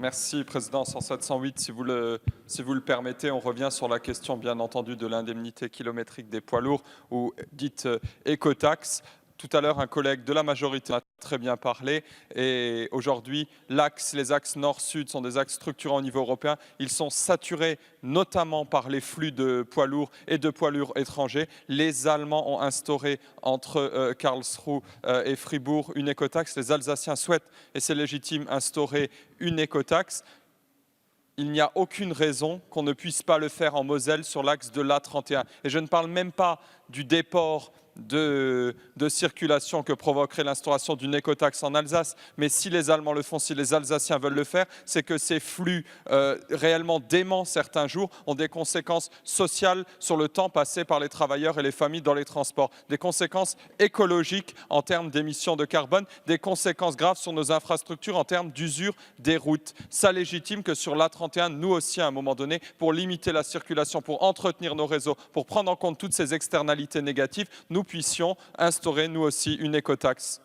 Merci, Président. 107-108, si vous le permettez, on revient sur la question, bien entendu, de l'indemnité kilométrique des poids lourds, ou dite écotaxe. Tout à l'heure, un collègue de la majorité a très bien parlé. Et aujourd'hui, les axes nord-sud sont des axes structurants au niveau européen. Ils sont saturés, notamment par les flux de poids lourds et de poids lourds étrangers. Les Allemands ont instauré entre Karlsruhe et Fribourg une écotaxe. Les Alsaciens souhaitent, et c'est légitime, instaurer une écotaxe. Il n'y a aucune raison qu'on ne puisse pas le faire en Moselle sur l'axe de l'A31. Et je ne parle même pas du déport de circulation que provoquerait l'instauration d'une écotaxe en Alsace. Mais si les Allemands le font, si les Alsaciens veulent le faire, c'est que ces flux réellement déments certains jours ont des conséquences sociales sur le temps passé par les travailleurs et les familles dans les transports, des conséquences écologiques en termes d'émissions de carbone, des conséquences graves sur nos infrastructures en termes d'usure des routes. Ça légitime que sur l'A31, nous aussi à un moment donné, pour limiter la circulation, pour entretenir nos réseaux, pour prendre en compte toutes ces externalités négatives, nous puissions instaurer nous aussi une écotaxe.